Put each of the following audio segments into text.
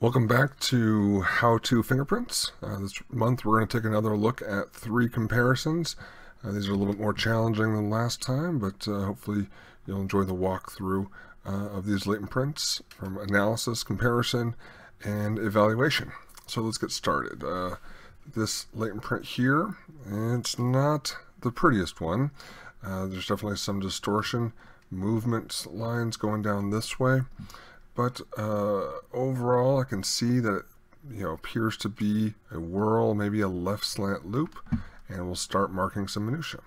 Welcome back to How to Fingerprints. This month we're going to take another look at 3 comparisons. These are a little bit more challenging than last time, but hopefully you'll enjoy the walkthrough of these latent prints from analysis, comparison, and evaluation. So let's get started. This latent print here, it's not the prettiest one. There's definitely some distortion, movement lines going down this way. But overall, I can see that it appears to be a whirl, maybe a left slant loop, and we'll start marking some minutia.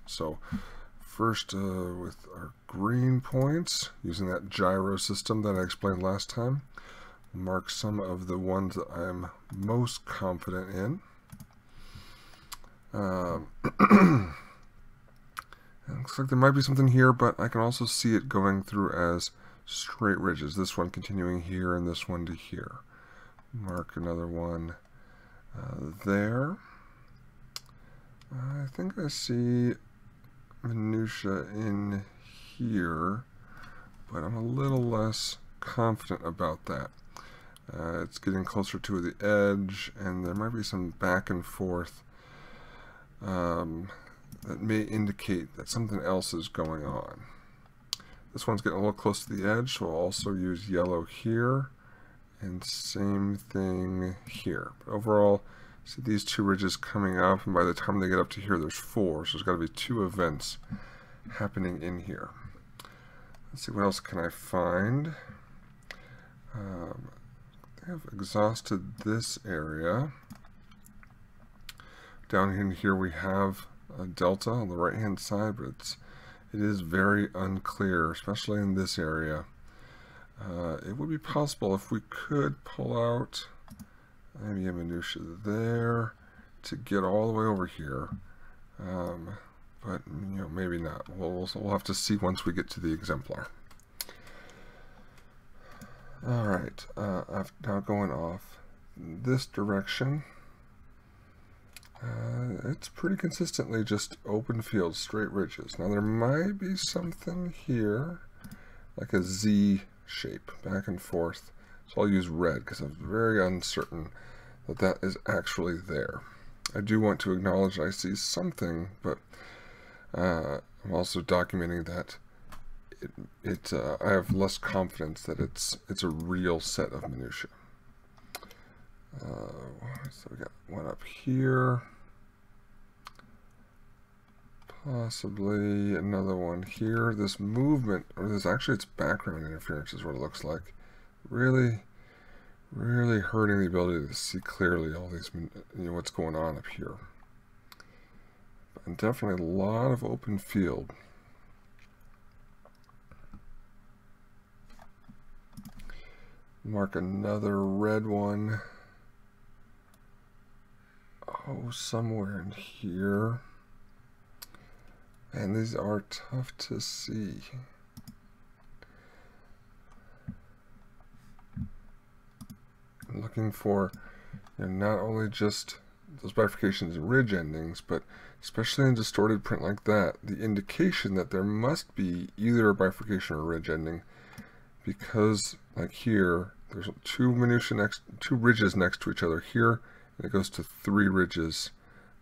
So first, with our green points, using that gyro system that I explained last time, we'll mark some of the ones that I'm most confident in. It looks like there might be something here, but I can also see it going through as straight ridges. This one continuing here and this one to here. Mark another one there. I think I see minutia in here, but I'm a little less confident about that. It's getting closer to the edge, and there might be some back and forth that may indicate that something else is going on. This one's getting a little close to the edge, so I'll also use yellow here, and same thing here. But overall, see these 2 ridges coming up, and by the time they get up to here, there's 4, so there's got to be 2 events happening in here. Let's see, what else can I find? I think I've exhausted this area. Down in here we have a delta on the right-hand side, but it is very unclear, especially in this area. It would be possible if we could pull out maybe a minutia there to get all the way over here, but maybe not. We'll have to see once we get to the exemplar. All right, now going off this direction. It's pretty consistently just open fields, straight ridges. Now there might be something here, like a Z shape, back and forth. So I'll use red because I'm very uncertain that that is actually there. I do want to acknowledge I see something, but I'm also documenting that I have less confidence that it's a real set of minutia. So we got one up here, possibly another one here. This movement, or this actually it's background interference is what it looks like. Really hurting the ability to see clearly all these, what's going on up here. And definitely a lot of open field. Mark another red one. Oh, somewhere in here. And these are tough to see. I'm looking for not only just those bifurcations and ridge endings, but especially in distorted print like that, the indication that there must be either a bifurcation or a ridge ending, because like here, there's 2 ridges next to each other here, and it goes to 3 ridges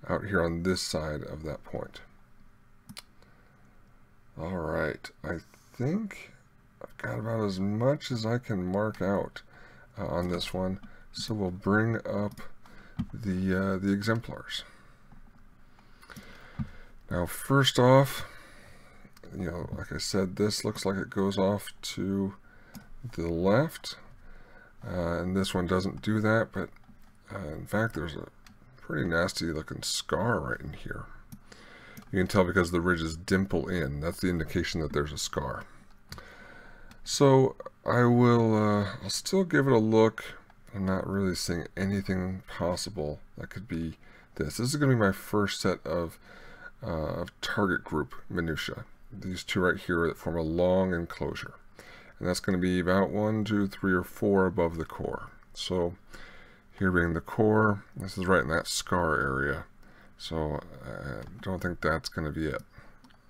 out here on this side of that point. All right, I think I've got about as much as I can mark out on this one, so we'll bring up the exemplars. Now, first off, like I said, this looks like it goes off to the left, and this one doesn't do that, but in fact, there's a pretty nasty looking scar right in here. You can tell because the ridges dimple in. That's the indication that there's a scar. So I'll still give it a look. I'm not really seeing anything possible that could be this. This is going to be my first set of target group minutia. These 2 right here that form a long enclosure. And that's going to be about 1, 2, 3, or 4 above the core. So here being the core, this is right in that scar area. So I don't think that's going to be it.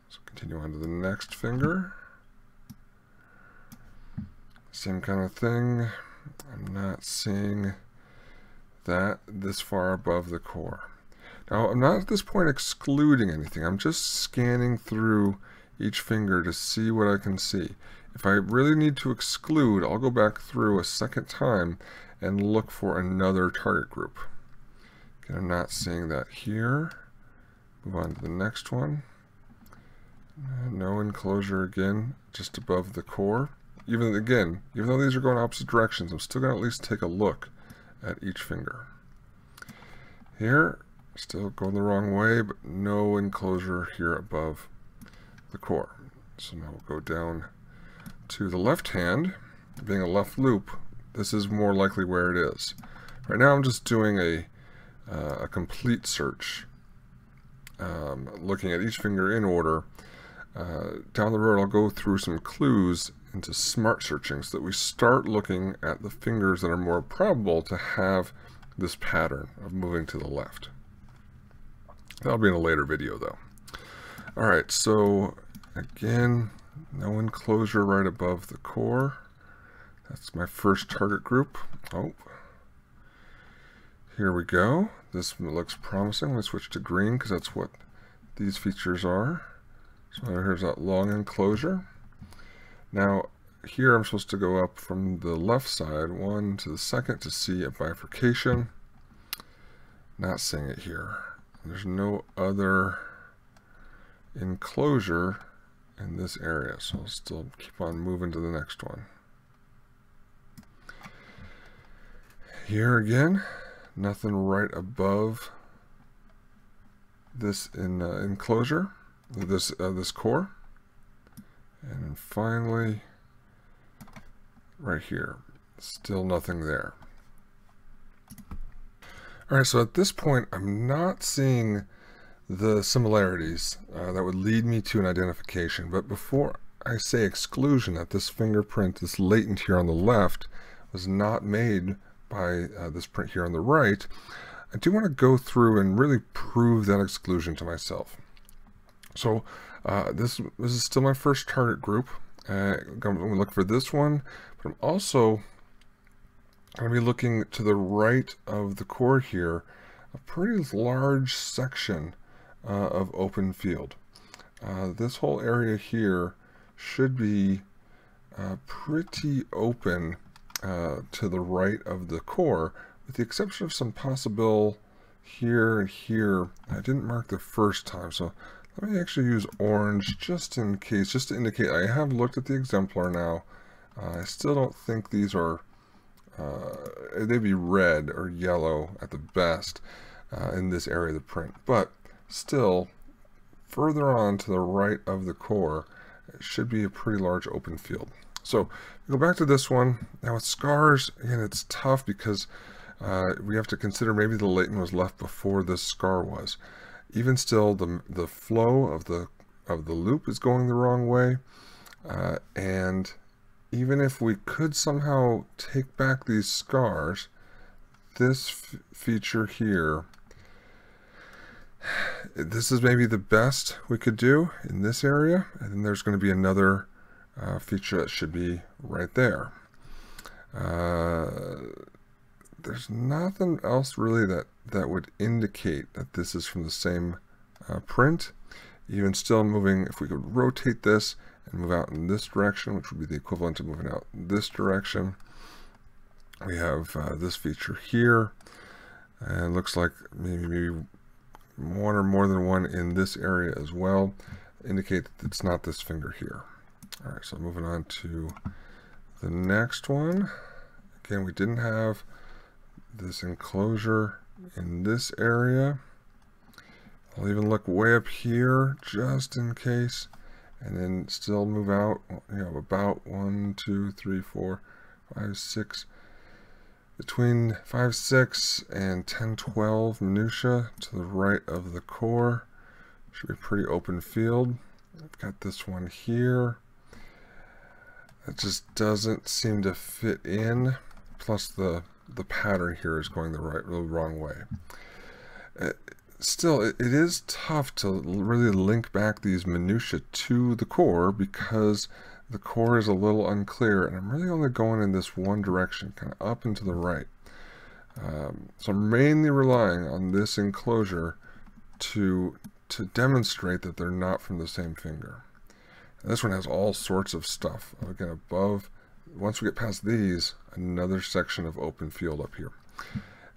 So continue on to the next finger. Same kind of thing. I'm not seeing that this far above the core. Now, I'm not at this point excluding anything. I'm just scanning through each finger to see what I can see. If I really need to exclude, I'll go back through a second time and look for another target group. Okay, I'm not seeing that here. Move on to the next one. No enclosure again, just above the core. Even though these are going opposite directions, I'm still going to at least take a look at each finger. Here, still going the wrong way, but no enclosure here above the core. So now we'll go down to the left hand. Being a left loop, this is more likely where it is. Right now I'm just doing a complete search, looking at each finger in order. Down the road I'll go through some clues into smart searching so that we start looking at the fingers that are more probable to have this pattern of moving to the left. That'll be in a later video though. Alright, so again, no enclosure right above the core. That's my first target group. Oh, here we go. This looks promising. Let's switch to green because that's what these features are. So here's that long enclosure. Now here I'm supposed to go up from the left side, one to the second, to see a bifurcation. Not seeing it here. There's no other enclosure in this area, so I'll still keep on moving to the next one. Here again, nothing right above this enclosure, this core. And then finally, right here, still nothing there. Alright, so at this point, I'm not seeing the similarities that would lead me to an identification. But before I say exclusion, that this fingerprint, this latent here on the left, was not made by this print here on the right, I do want to go through and really prove that exclusion to myself. So this is still my first target group. I'm going to look for this one, but I'm also going to be looking to the right of the core here, a pretty large section of open field. This whole area here should be pretty open to the right of the core, with the exception of some possible here and here. I didn't mark the first time, so let me actually use orange just in case, just to indicate I have looked at the exemplar now. I still don't think these are, they'd be red or yellow at the best in this area of the print, but still further on to the right of the core, it should be a pretty large open field. So go back to this one. Now with scars, again, it's tough because we have to consider maybe the latent was left before this scar was. Even still, the flow of the loop is going the wrong way, and even if we could somehow take back these scars, this feature here, this is maybe the best we could do in this area, and then there's going to be another feature that should be right there. There's nothing else really that would indicate that this is from the same print. Even still moving, if we could rotate this and move out in this direction, which would be the equivalent of moving out in this direction, we have this feature here, and it looks like maybe one or more than one in this area as well, indicate that it's not this finger here. All right, so moving on to the next one. Again, we didn't have this enclosure in this area. I'll even look way up here just in case, and then still move out, you know, about 1, 2, 3, 4, 5, 6, between 5, 6 and 10, 12 minutia to the right of the core. Should be a pretty open field. I've got this one here. It just doesn't seem to fit in. Plus the pattern here is going the wrong way. Still, it is tough to really link back these minutiae to the core because the core is a little unclear, and I'm really only going in this one direction, kind of up and to the right. So I'm mainly relying on this enclosure to demonstrate that they're not from the same finger. And this one has all sorts of stuff. Again, above, once we get past these, another section of open field up here.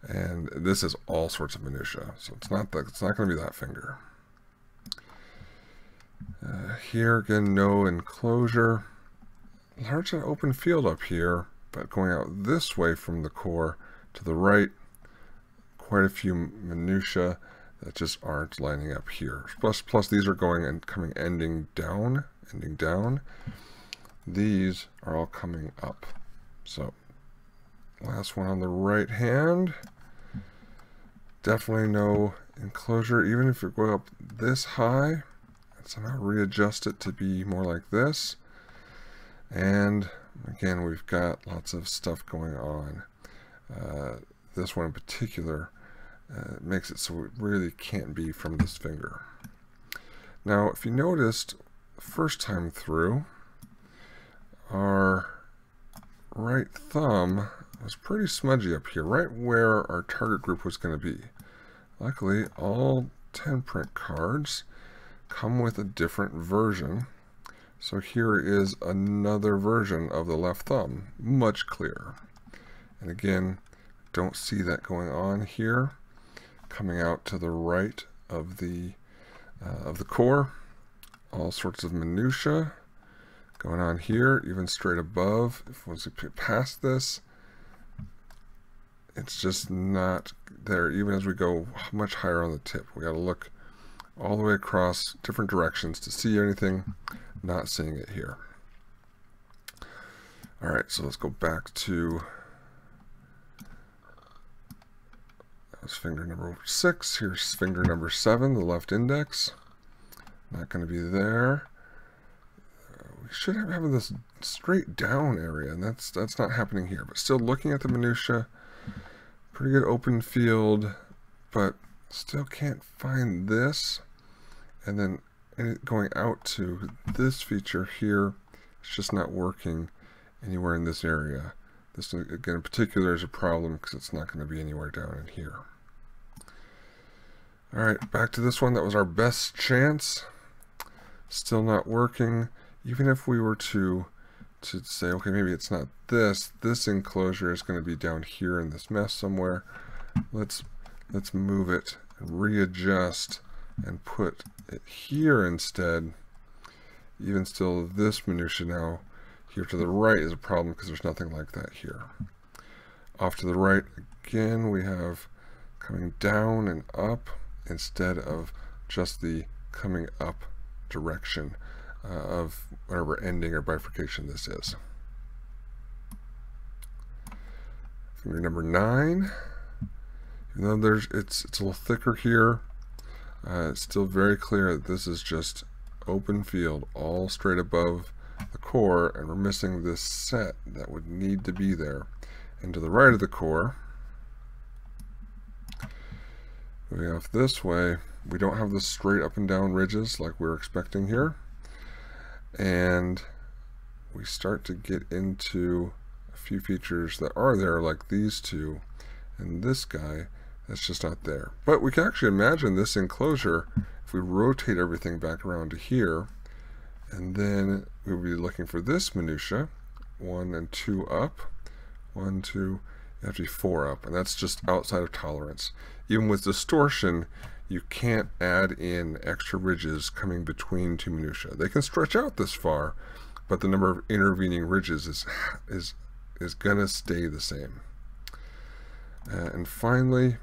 And this is all sorts of minutia, so it's not going to be that finger. Here again, no enclosure. Large open field up here, but going out this way from the core to the right, quite a few minutia that just aren't lining up here. Plus these are going and coming, ending down. These are all coming up. So last one on the right hand, definitely no enclosure. Even if you go up this high, somehow readjust it to be more like this. And again, we've got lots of stuff going on. This one in particular makes it so it really can't be from this finger. Now, if you noticed, the first time through, our right thumb was pretty smudgy up here, right where our target group was going to be. Luckily, all 10 print cards come with a different version. So here is another version of the left thumb, much clearer. And again, don't see that going on here. Coming out to the right of the core, all sorts of minutia going on here, even straight above. Once we get past this, it's just not there. Even as we go much higher on the tip, we got to look all the way across different directions to see anything. Not seeing it here. All right, so let's go back to that was finger number 6. Here's finger number 7, the left index. Not going to be there. We should have having this straight down area, and that's not happening here. But still looking at the minutia, pretty good open field, but still can't find this. And then going out to this feature here, it's just not working anywhere in this area. This, again, in particular is a problem because it's not going to be anywhere down in here. All right, back to this one. That was our best chance. Still not working. Even if we were to say, okay, maybe it's not this. This enclosure is going to be down here in this mess somewhere. Let's move it and readjust and put it here instead. Even still, this minutia now here to the right is a problem because there's nothing like that here. Off to the right again, we have coming down and up instead of just the coming up direction of whatever ending or bifurcation this is. Finger number 9. Even though it's a little thicker here, it's still very clear that this is just open field all straight above the core, and we're missing this set that would need to be there. And to the right of the core, moving off this way, we don't have the straight up and down ridges like we were expecting here. And we start to get into a few features that are there, like these two and this guy. That's just not there. But we can actually imagine this enclosure if we rotate everything back around to here, and then we'll be looking for this minutia, 1 and 2 up, 1, 2, actually 4 up, and that's just outside of tolerance. Even with distortion, you can't add in extra ridges coming between two minutia. They can stretch out this far, but the number of intervening ridges is gonna stay the same. And finally,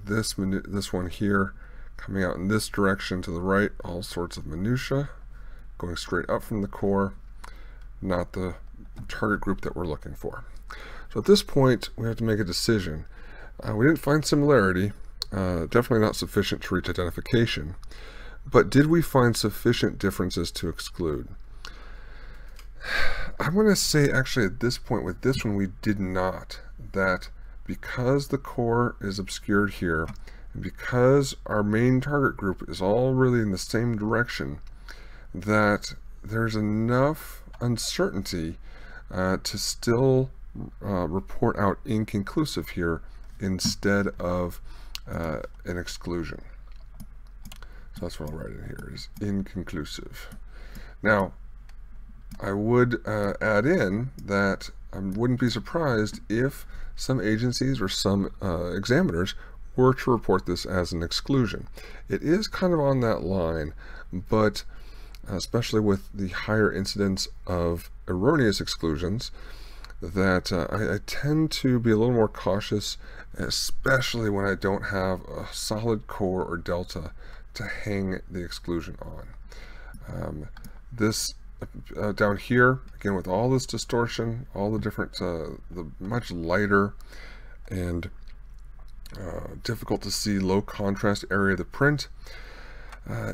this one here, coming out in this direction to the right, all sorts of minutia, going straight up from the core, not the target group that we're looking for. So at this point, we have to make a decision. We didn't find similarity, definitely not sufficient to reach identification, but did we find sufficient differences to exclude? I'm going to say actually at this point with this one we did not. That because the core is obscured here, and because our main target group is all really in the same direction, that there's enough uncertainty to still report out inconclusive here instead of an exclusion. So that's what I'll write in here, is inconclusive. Now, I would add in that I wouldn't be surprised if some agencies or some examiners were to report this as an exclusion. It is kind of on that line, but especially with the higher incidence of erroneous exclusions, that I tend to be a little more cautious, especially when I don't have a solid core or delta to hang the exclusion on. This down here, again, with all this distortion, all the different, the much lighter and difficult to see low contrast area of the print,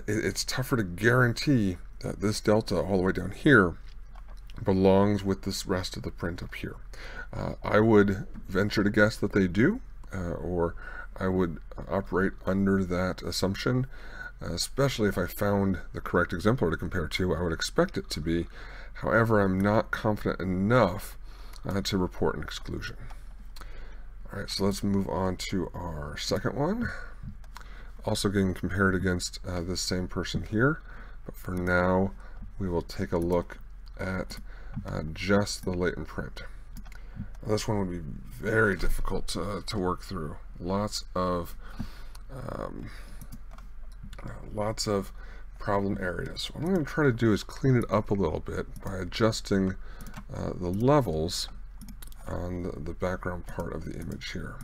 it's tougher to guarantee that this delta all the way down here belongs with this rest of the print up here. I would venture to guess that they do, or I would operate under that assumption, especially if I found the correct exemplar to compare to. I would expect it to be. However, I'm not confident enough to report an exclusion. All right, so let's move on to our second one. Also getting compared against this same person here, but for now we will take a look at just the latent print. Now, this one would be very difficult to work through. Lots of problem areas. What I'm going to try to do is clean it up a little bit by adjusting the levels on the background part of the image here.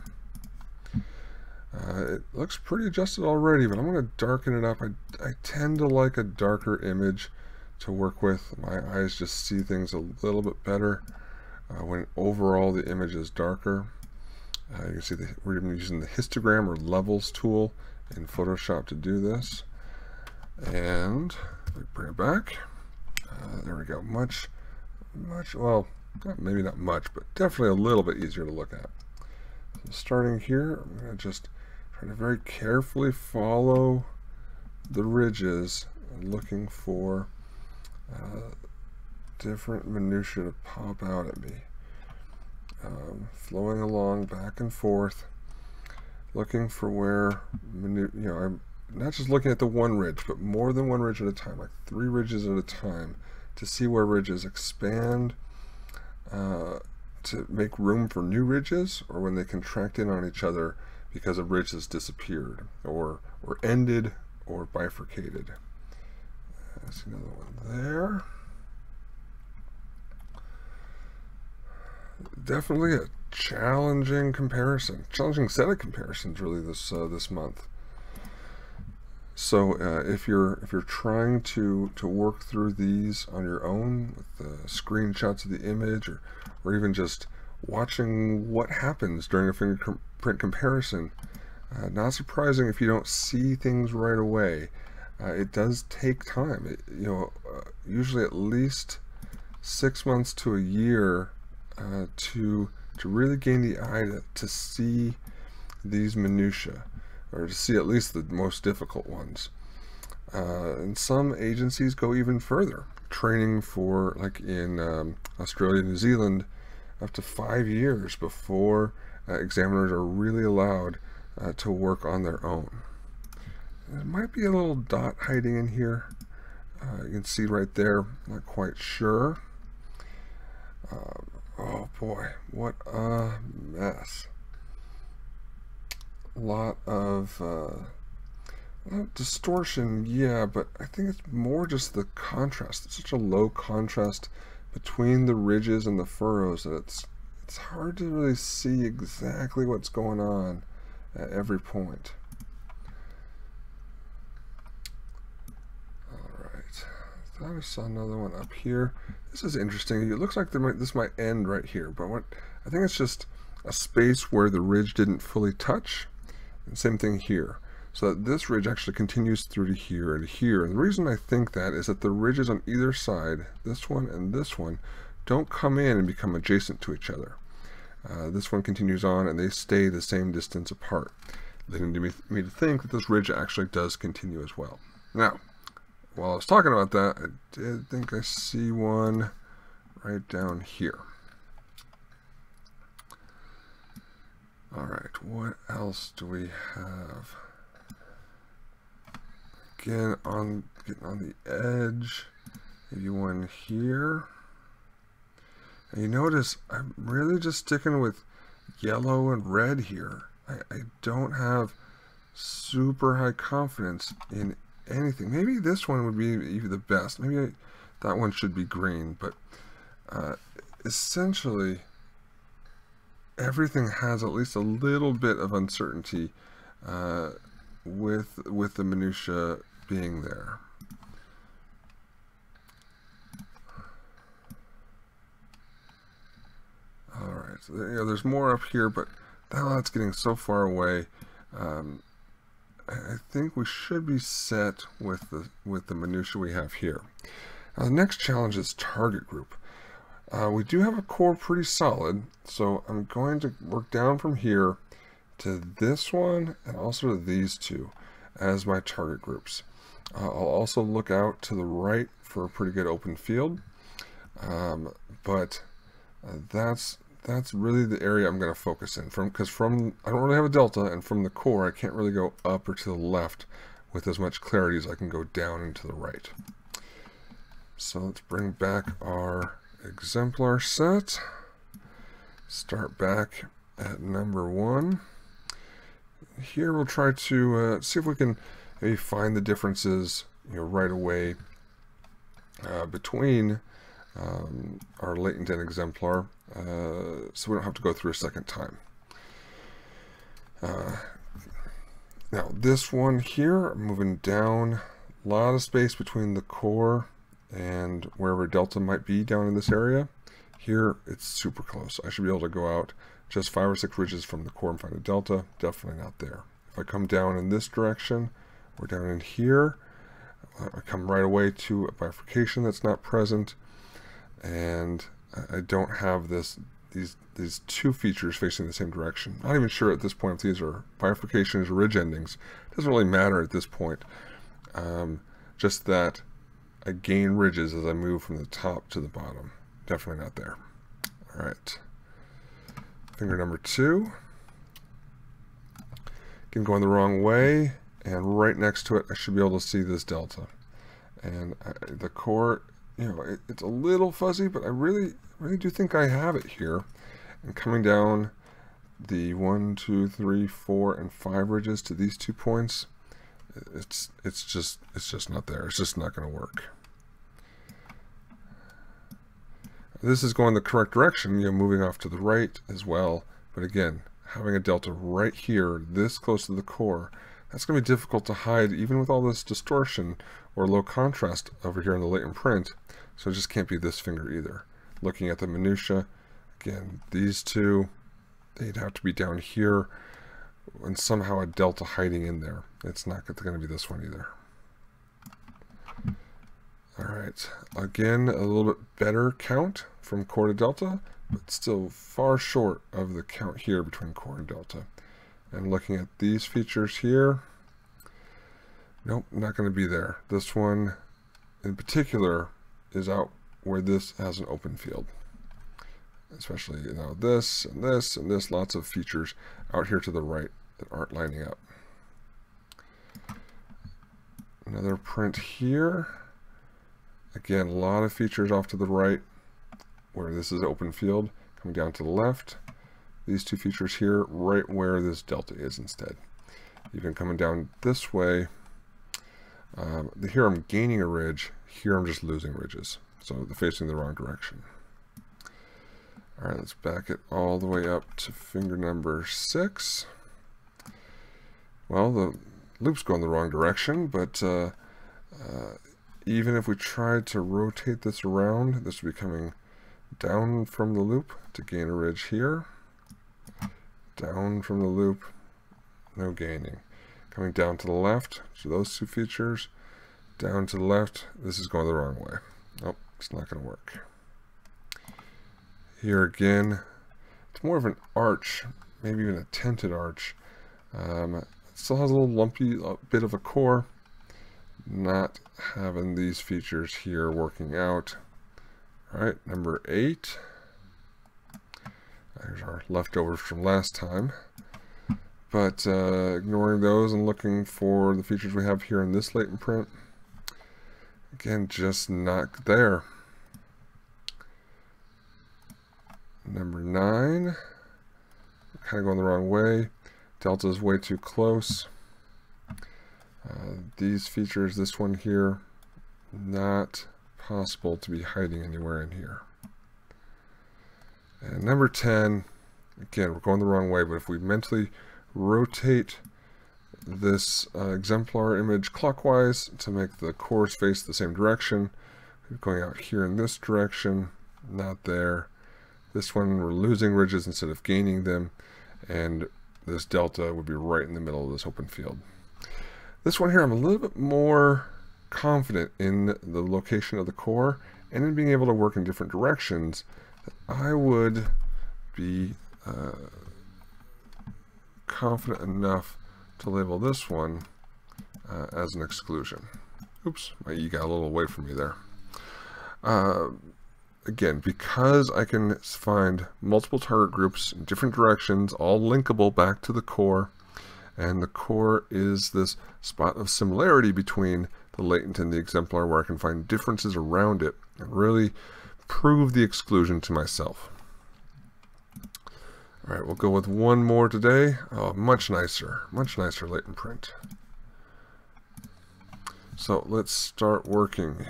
It looks pretty adjusted already, but I'm going to darken it up. I tend to like a darker image to work with. My eyes just see things a little bit better when overall the image is darker. You can see we're even using the histogram or levels tool in Photoshop to do this. And we bring it back. There we go. Much, well, maybe not much, but definitely a little bit easier to look at. So starting here, I'm going to just try to very carefully follow the ridges, looking for different minutiae to pop out at me. Flowing along back and forth, looking for where, I'm not just looking at the one ridge, but more than one ridge at a time, like 3 ridges at a time, to see where ridges expand to make room for new ridges, or when they contract in on each other because a ridge has disappeared, or ended, or bifurcated. That's another one there. Definitely a challenging set of comparisons really this month. So if you're trying to work through these on your own with the screenshots of the image, or even just watching what happens during a fingerprint comparison, not surprising if you don't see things right away. It does take time. Usually at least 6 months to a year to really gain the eye to see these minutiae, or to see at least the most difficult ones. And some agencies go even further, training for, like in Australia, New Zealand, up to 5 years before examiners are really allowed to work on their own. There might be a little dot hiding in here. You can see right there, not quite sure. Oh boy, what a mess. A lot of distortion, yeah, but I think it's more just the contrast. It's such a low contrast between the ridges and the furrows that it's hard to really see exactly what's going on at every point. Alright, I thought I saw another one up here. This is interesting. It looks like this might end right here, but I think it's just a space where the ridge didn't fully touch. And same thing here. So that this ridge actually continues through to here and here. And the reason I think that is that the ridges on either side, this one and this one, don't come in and become adjacent to each other. This one continues on and they stay the same distance apart, leading me to think that this ridge actually does continue as well. Now, while I was talking about that, I did think I see one right down here. Alright, what else do we have? Again, getting on the edge, maybe one here. And you notice I'm really just sticking with yellow and red here. I don't have super high confidence in anything. Maybe this one would be even the best. Maybe that one should be green, but essentially everything has at least a little bit of uncertainty with the minutia being there. All right, so there's more up here, but that's getting so far away. I think we should be set with the minutia we have here. Now, the next challenge is target group. We do have a core pretty solid, so I'm going to work down from here to this one and also to these two as my target groups. I'll also look out to the right for a pretty good open field, but that's really the area I'm going to focus in because I don't really have a delta, and from the core I can't really go up or to the left with as much clarity as I can go down and to the right. So let's bring back our exemplar set. Start back at number 1. Here we'll try to see if we can maybe find the differences, right away between our latent and exemplar, so we don't have to go through a second time. Now this one here, I'm moving down, a lot of space between the core and wherever delta might be down in this area. Here it's super close. I should be able to go out just 5 or 6 ridges from the core and find a delta. Definitely not there. If I come down in this direction, or down in here, I come right away to a bifurcation that's not present, and I don't have these two features facing the same direction. Not even sure at this point if these are bifurcations or ridge endings. It doesn't really matter at this point. Just that I gain ridges as I move from the top to the bottom. Definitely not there. All right. Finger number 2. Again, going the wrong way, and right next to it I should be able to see this delta. And the core, it's a little fuzzy, but I really do think I have it here. And coming down the 1, 2, 3, 4, and 5 ridges to these 2 points, it's just not there. It's just not going to work. This is going the correct direction, moving off to the right as well. But again, having a delta right here, this close to the core, that's going to be difficult to hide even with all this distortion or low contrast over here in the latent print. So it just can't be this finger either. Looking at the minutia, again, these two, they'd have to be down here and somehow a delta hiding in there. It's not going to be this one either. Alright, again, a little bit better count from core to delta, but still far short of the count here between core and delta. And looking at these features here, nope, not going to be there. This one in particular is out where this has an open field. Especially, this and this and this, lots of features out here to the right that aren't lining up. Another print here. Again, a lot of features off to the right where this is open field. Coming down to the left, these 2 features here, right where this delta is instead. Even coming down this way, here I'm gaining a ridge, here I'm just losing ridges. So they're facing the wrong direction. All right, let's back it all the way up to finger number 6. Well, the loop's going the wrong direction, but even if we tried to rotate this around, this would be coming down from the loop to gain a ridge here. Down from the loop, no gaining. Coming down to the left, so those 2 features. Down to the left, this is going the wrong way. Nope, it's not going to work. Here again, it's more of an arch, maybe even a tinted arch. It still has a little lumpy bit of a core, not having these features here working out. All right, number 8. There's our leftovers from last time. But ignoring those and looking for the features we have here in this latent print, again, just not there. Number 9, kind of going the wrong way. Delta is way too close. These features, this one here, not possible to be hiding anywhere in here. And number 10, again, we're going the wrong way, but if we mentally rotate this exemplar image clockwise to make the cores face the same direction, we're going out here in this direction, not there. This one, we're losing ridges instead of gaining them, and this delta would be right in the middle of this open field. This one here, I'm a little bit more confident in the location of the core and in being able to work in different directions. I would be confident enough to label this one as an exclusion. Oops, my E got a little away from me there. Again, because I can find multiple target groups in different directions, all linkable back to the core, and the core is this spot of similarity between the latent and the exemplar where I can find differences around it and really prove the exclusion to myself. All right, we'll go with one more today. Oh, much nicer latent print. So let's start working.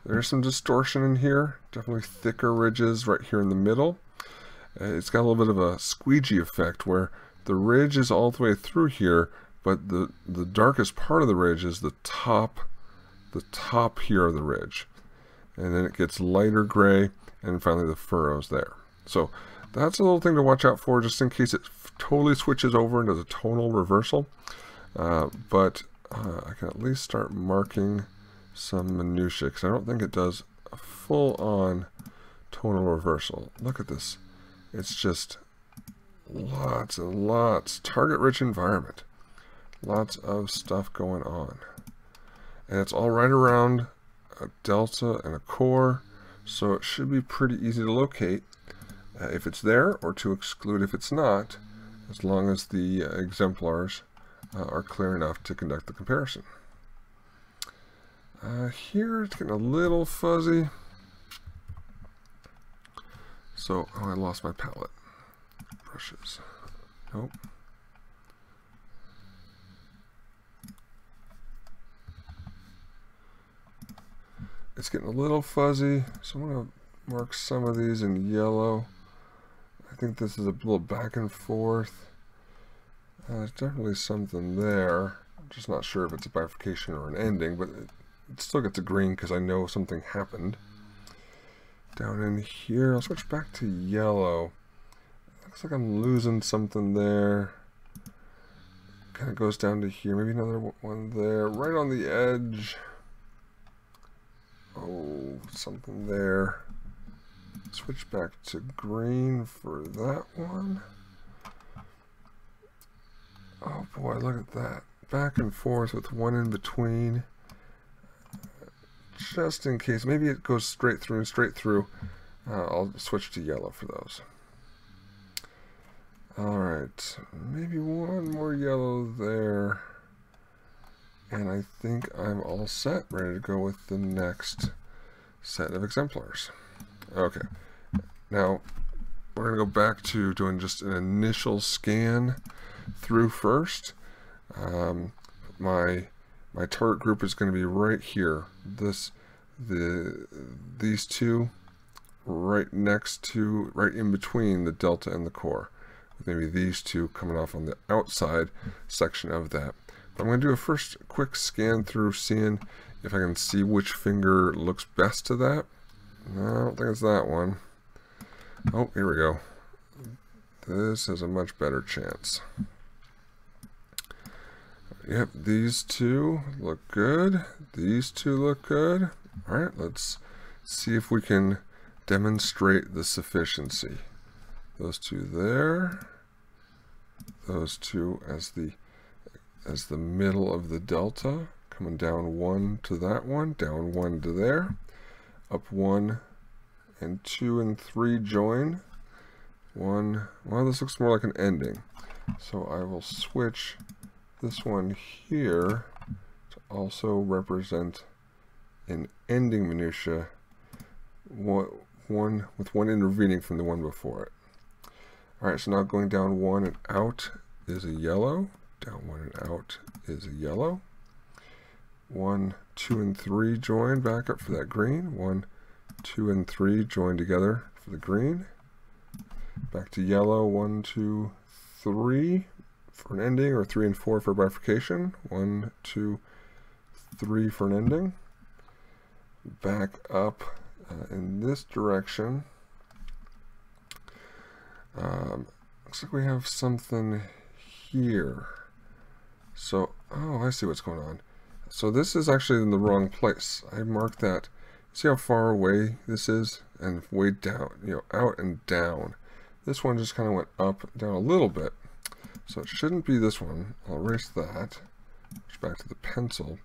There's some distortion in here, definitely thicker ridges right here in the middle. It's got a little bit of a squeegee effect where the ridge is all the way through here, but the darkest part of the ridge is the top here of the ridge. And then it gets lighter gray, and finally the furrows there. So that's a little thing to watch out for, just in case it totally switches over into the tonal reversal. But I can at least start marking some minutiae, because I don't think it does a full-on tonal reversal. Look at this. It's just lots and lots, target-rich environment. Lots of stuff going on. And it's all right around a delta and a core, so it should be pretty easy to locate if it's there, or to exclude if it's not, as long as the exemplars are clear enough to conduct the comparison. Here it's getting a little fuzzy. So, oh, I lost my palette. Brushes. Nope. It's getting a little fuzzy, so I'm going to mark some of these in yellow. I think this is a little back and forth. There's definitely something there. I'm just not sure if it's a bifurcation or an ending, but it still gets a green because I know something happened. Down in here, I'll switch back to yellow. Looks like I'm losing something there. Kind of goes down to here, maybe another one there, right on the edge. Oh, something there. Switch back to green for that one. Oh boy, look at that. Back and forth with one in between. Just in case, maybe it goes straight through. I'll switch to yellow for those. Alright, maybe one more yellow there. And I think I'm all set, ready to go with the next set of exemplars. Okay, now we're going to go back to doing just an initial scan through first. My target group is going to be right here. These two right in between the delta and the core. With maybe these two coming off on the outside section of that. But I'm going to do a first quick scan through, seeing if I can see which finger looks best to that. No, I don't think it's that one. Oh, here we go. This has a much better chance. Yep, these two look good. These two look good. All right, let's see if we can demonstrate the sufficiency. Those two there. Those two as the middle of the delta, coming down 1 to that one, down 1 to there, up 1 and 2 and 3 join. 1, well, this looks more like an ending. So I will switch this one here to also represent an ending minutia, one with one intervening from the one before it. Alright, so now going down 1 and out is a yellow. Down 1 and out is a yellow. 1, 2, and 3 join back up for that green. 1, 2, and 3 join together for the green. Back to yellow. 1, 2, 3 for an ending, or 3 and 4 for bifurcation. 1, 2, 3 for an ending. Back up in this direction. Looks like we have something here. So, oh, I see what's going on. So this is actually in the wrong place. I marked that. See how far away this is? And way down, out and down. This one just kind of went up, down a little bit. So it shouldn't be this one. I'll erase that. Push back to the pencil.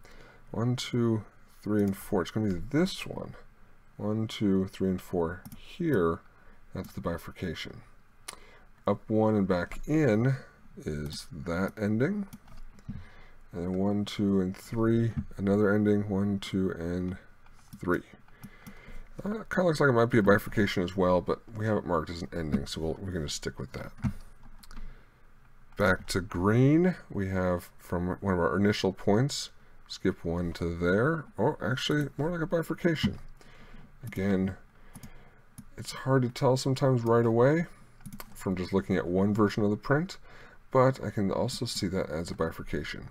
1, 2, 3, and 4. It's going to be this one. 1, 2, 3, and 4 here. That's the bifurcation. Up 1 and back in is that ending. And then 1, 2, and 3, another ending. 1, 2, and 3. Kind of looks like it might be a bifurcation as well, but we have it marked as an ending, so we're going to stick with that. Back to green, we have from one of our initial points, skip 1 to there. Oh, actually, more like a bifurcation. Again, it's hard to tell sometimes right away from just looking at one version of the print, but I can also see that as a bifurcation.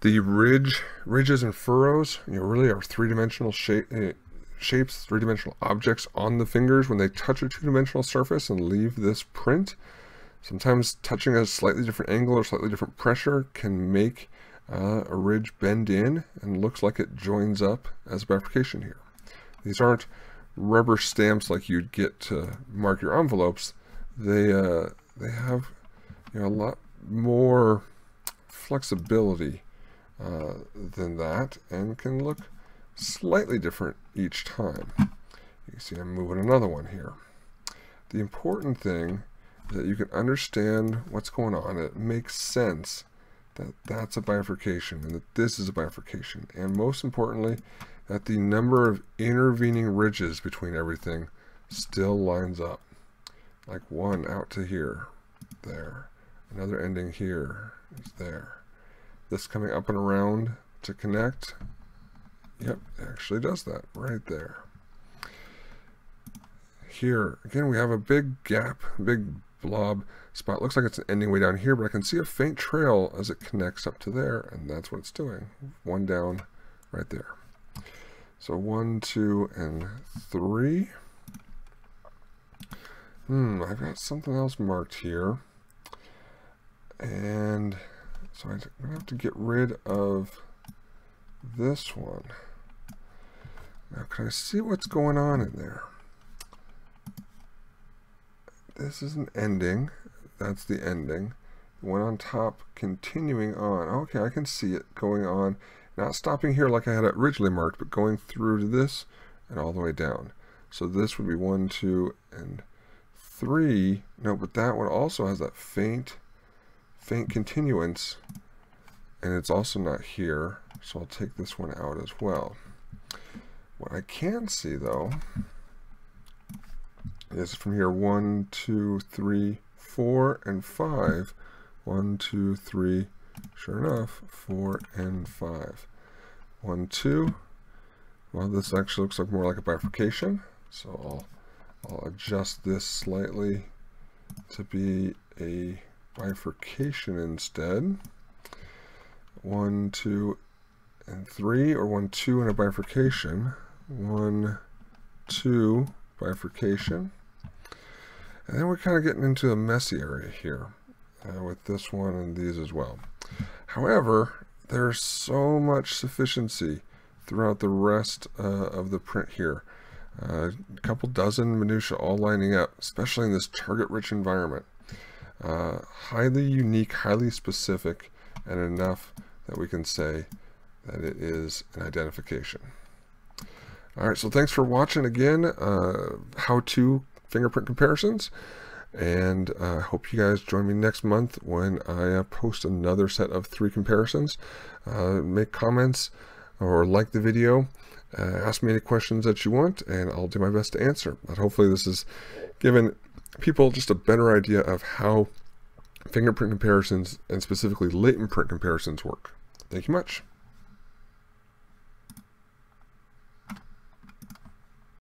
The ridges and furrows, really are three-dimensional shapes, three-dimensional objects on the fingers when they touch a two-dimensional surface and leave this print. Sometimes touching at a slightly different angle or slightly different pressure can make a ridge bend in and looks like it joins up as a bifurcation here. These aren't rubber stamps like you'd get to mark your envelopes. They have a lot more flexibility than that, and can look slightly different each time. You can see I'm moving another one here. The important thing is that you can understand what's going on. It makes sense that that's a bifurcation and that this is a bifurcation, and most importantly that the number of intervening ridges between everything still lines up. Like 1 out to here, there. Another ending here is there. This coming up and around to connect. Yep, it actually does that right there. Here, again, we have a big gap, big blob spot. Looks like it's an ending way down here, but I can see a faint trail as it connects up to there, and that's what it's doing. 1 down right there. So 1, 2, and 3. I've got something else marked here. And so I'm going to have to get rid of this one. Now, can I see what's going on in there? This is an ending. That's the ending. The one on top continuing on. Okay, I can see it going on. Not stopping here like I had it originally marked, but going through to this and all the way down. So this would be 1, 2, and 3. No, but that one also has that faint continuance, and it's also not here. So I'll take this one out as well. What I can see though is from here 1, 2, 3, 4, and 5. 1, 2, 3. Sure enough, 4 and 5. 1, 2. Well, this actually looks like more like a bifurcation, so I'll adjust this slightly to be a bifurcation instead. 1, 2, and 3, or 1, 2 and a bifurcation. 1, 2, bifurcation. And then we're kind of getting into a messy area here with this one and these as well. However, there's so much sufficiency throughout the rest of the print here. A couple dozen minutiae all lining up, especially in this target-rich environment. Highly unique, highly specific, and enough that we can say that it is an identification. All right, so thanks for watching again, how-to fingerprint comparisons, and I hope you guys join me next month when I post another set of 3 comparisons. Make comments or like the video, ask me any questions that you want, and I'll do my best to answer. But hopefully this has given people just a better idea of how fingerprint comparisons and specifically latent print comparisons work. Thank you much.